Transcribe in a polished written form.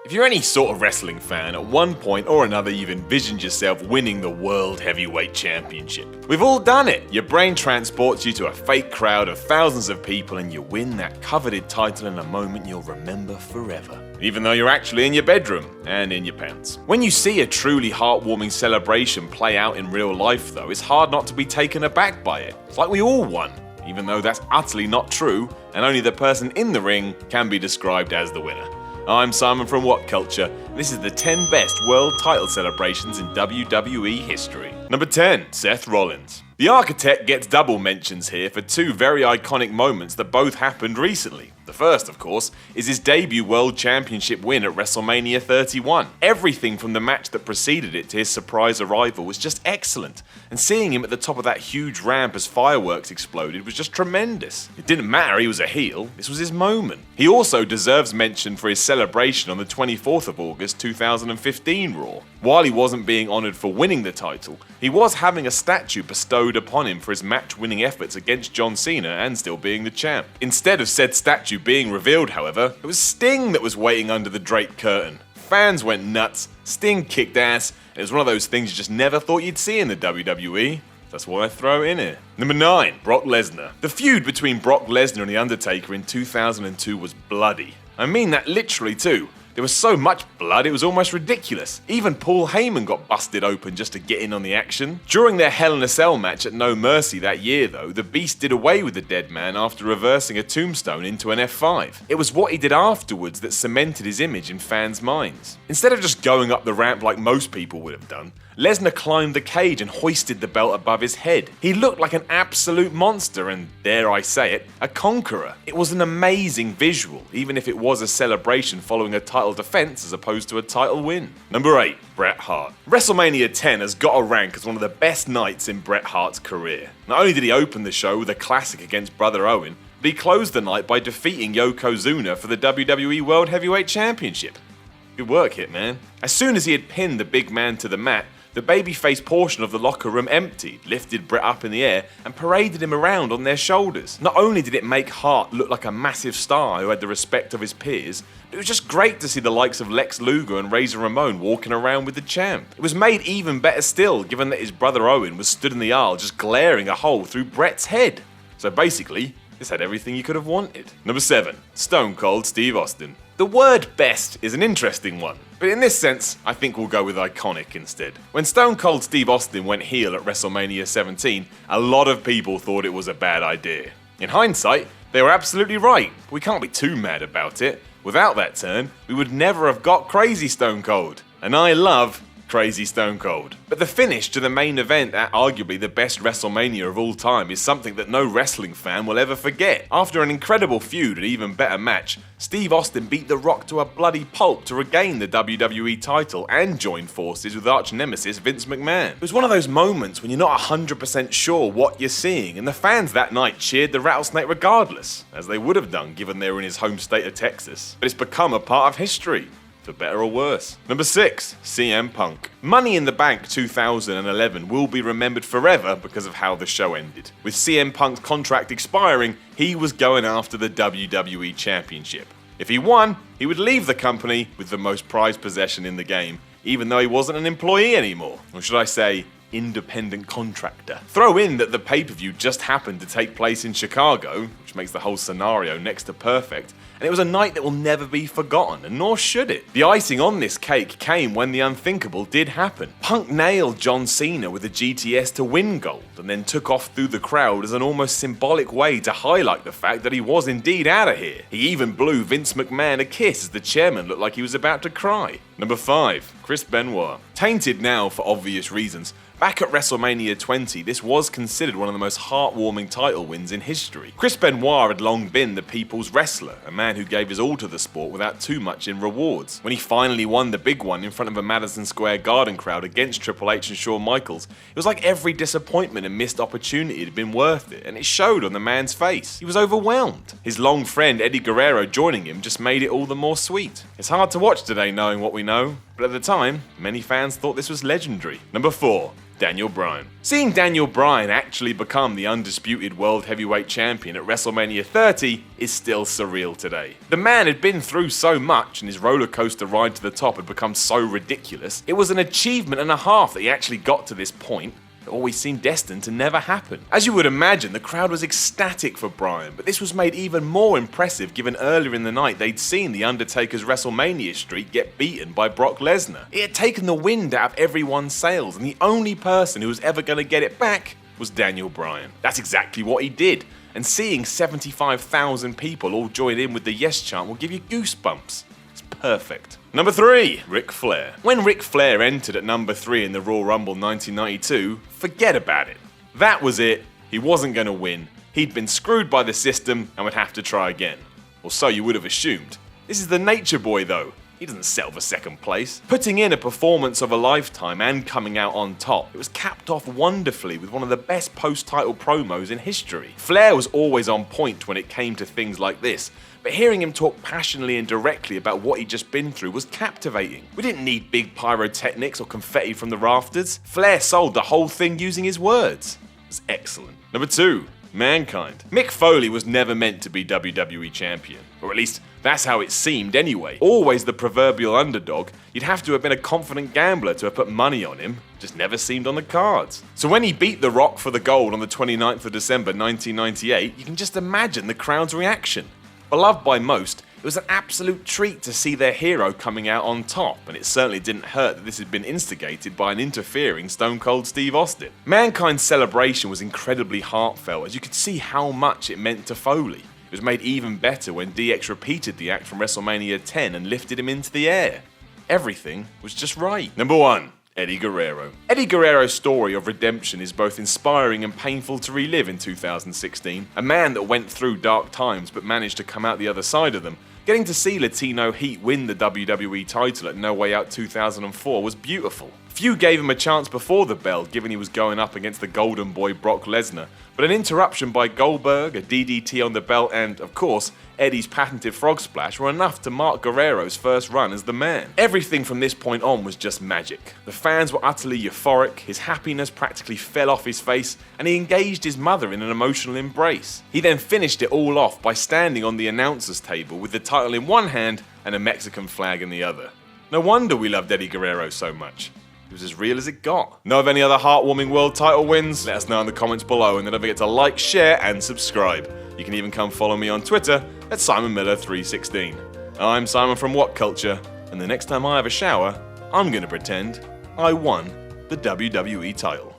If you're any sort of wrestling fan, at one point or another you've envisioned yourself winning the World Heavyweight Championship. We've all done it! Your brain transports you to a fake crowd of thousands of people and you win that coveted title in a moment you'll remember forever. Even though you're actually in your bedroom and in your pants. When you see a truly heartwarming celebration play out in real life though, it's hard not to be taken aback by it. It's like we all won, even though that's utterly not true and only the person in the ring can be described as the winner. I'm Simon from WhatCulture, and this is the 10 best world title celebrations in WWE history. Number 10, Seth Rollins. The Architect gets double mentions here for two very iconic moments that both happened recently. The first, of course, is his debut World Championship win at WrestleMania 31. Everything from the match that preceded it to his surprise arrival was just excellent, and seeing him at the top of that huge ramp as fireworks exploded was just tremendous. It didn't matter he was a heel, this was his moment. He also deserves mention for his celebration on the 24th of August 2015 Raw. While he wasn't being honoured for winning the title, he was having a statue bestowed upon him for his match-winning efforts against John Cena and still being the champ. Instead of said statue being revealed, however, it was Sting that was waiting under the draped curtain. Fans went nuts, Sting kicked ass, and it was one of those things you just never thought you'd see in the WWE. That's why I throw it in here. Number 9, Brock Lesnar. The feud between Brock Lesnar and The Undertaker in 2002 was bloody. I mean that literally too. There was so much blood it was almost ridiculous. Even Paul Heyman got busted open just to get in on the action. During their Hell in a Cell match at No Mercy that year though, the Beast did away with the dead man after reversing a tombstone into an F5. It was what he did afterwards that cemented his image in fans' minds. Instead of just going up the ramp like most people would have done, Lesnar climbed the cage and hoisted the belt above his head. He looked like an absolute monster and, dare I say it, a conqueror. It was an amazing visual, even if it was a celebration following a title defense as opposed to a title win. Number 8, Bret Hart. WrestleMania 10 has got a rank as one of the best nights in Bret Hart's career. Not only did he open the show with a classic against Brother Owen, but he closed the night by defeating Yokozuna for the WWE World Heavyweight Championship. Good work, Hitman. As soon as he had pinned the big man to the mat, the babyface portion of the locker room emptied, lifted Bret up in the air, and paraded him around on their shoulders. Not only did it make Hart look like a massive star who had the respect of his peers, but it was just great to see the likes of Lex Luger and Razor Ramon walking around with the champ. It was made even better still, given that his brother Owen was stood in the aisle just glaring a hole through Bret's head. So basically, this had everything you could have wanted. Number 7, Stone Cold Steve Austin. The word best is an interesting one, but in this sense, I think we'll go with iconic instead. When Stone Cold Steve Austin went heel at WrestleMania 17, a lot of people thought it was a bad idea. In hindsight, they were absolutely right, but we can't be too mad about it. Without that turn, we would never have got Crazy Stone Cold. And I love Crazy Stone Cold. But the finish to the main event at arguably the best WrestleMania of all time is something that no wrestling fan will ever forget. After an incredible feud and even better match, Steve Austin beat The Rock to a bloody pulp to regain the WWE title and join forces with arch nemesis Vince McMahon. It was one of those moments when you're not 100% sure what you're seeing, and the fans that night cheered the Rattlesnake regardless, as they would have done given they were in his home state of Texas. But it's become a part of history. For better or worse. Number 6, CM Punk. Money in the Bank 2011 will be remembered forever because of how the show ended. With CM Punk's contract expiring, he was going after the WWE Championship. If he won, he would leave the company with the most prized possession in the game, even though he wasn't an employee anymore. Or should I say, independent contractor. Throw in that the pay-per-view just happened to take place in Chicago, which makes the whole scenario next to perfect, and it was a night that will never be forgotten, and nor should it. The icing on this cake came when the unthinkable did happen. Punk nailed John Cena with a GTS to win gold, and then took off through the crowd as an almost symbolic way to highlight the fact that he was indeed out of here. He even blew Vince McMahon a kiss as the chairman looked like he was about to cry. Number 5, Chris Benoit. Tainted now for obvious reasons, back at WrestleMania 20, this was considered one of the most heartwarming title wins in history. Chris Benoit had long been the people's wrestler, a man who gave his all to the sport without too much in rewards. When he finally won the big one in front of a Madison Square Garden crowd against Triple H and Shawn Michaels, it was like every disappointment and missed opportunity had been worth it, and it showed on the man's face. He was overwhelmed. His long friend Eddie Guerrero joining him just made it all the more sweet. It's hard to watch today knowing what we know, but at the time, many fans thought this was legendary. Number 4, Daniel Bryan. Seeing Daniel Bryan actually become the undisputed World Heavyweight Champion at WrestleMania 30 is still surreal today. The man had been through so much and his roller coaster ride to the top had become so ridiculous, it was an achievement and a half that he actually got to this point. It always seemed destined to never happen. As you would imagine, the crowd was ecstatic for Bryan, but this was made even more impressive given earlier in the night they'd seen The Undertaker's WrestleMania streak get beaten by Brock Lesnar. It had taken the wind out of everyone's sails, and the only person who was ever going to get it back was Daniel Bryan. That's exactly what he did, and seeing 75,000 people all join in with the yes chant will give you goosebumps. Perfect. Number 3, Ric Flair. When Ric Flair entered at number 3 in the Royal Rumble 1992, forget about it. That was it. He wasn't going to win. He'd been screwed by the system and would have to try again. Or so you would have assumed. This is the Nature Boy though. He doesn't settle for second place. Putting in a performance of a lifetime and coming out on top, it was capped off wonderfully with one of the best post-title promos in history. Flair was always on point when it came to things like this, but hearing him talk passionately and directly about what he'd just been through was captivating. We didn't need big pyrotechnics or confetti from the rafters. Flair sold the whole thing using his words. It was excellent. Number 2, Mankind. Mick Foley was never meant to be WWE champion, or at least that's how it seemed anyway. Always the proverbial underdog, you'd have to have been a confident gambler to have put money on him, just never seemed on the cards. So when he beat The Rock for the gold on the 29th of December 1998, you can just imagine the crowd's reaction. Beloved by most, it was an absolute treat to see their hero coming out on top, and it certainly didn't hurt that this had been instigated by an interfering Stone Cold Steve Austin. Mankind's celebration was incredibly heartfelt, as you could see how much it meant to Foley. It was made even better when DX repeated the act from WrestleMania 10 and lifted him into the air. Everything was just right. Number 1. Eddie Guerrero. Eddie Guerrero's story of redemption is both inspiring and painful to relive in 2016. A man that went through dark times but managed to come out the other side of them. Getting to see Latino Heat win the WWE title at No Way Out 2004 was beautiful. Few gave him a chance before the bell, given he was going up against the Golden Boy Brock Lesnar, but an interruption by Goldberg, a DDT on the belt, and, of course, Eddie's patented frog splash were enough to mark Guerrero's first run as the man. Everything from this point on was just magic. The fans were utterly euphoric, his happiness practically fell off his face, and he engaged his mother in an emotional embrace. He then finished it all off by standing on the announcer's table with the title in one hand and a Mexican flag in the other. No wonder we loved Eddie Guerrero so much. It was as real as it got. Know of any other heartwarming world title wins? Let us know in the comments below, and then don't forget to like, share, and subscribe. You can even come follow me on Twitter at SimonMiller316. I'm Simon from WhatCulture, and the next time I have a shower, I'm gonna pretend I won the WWE title.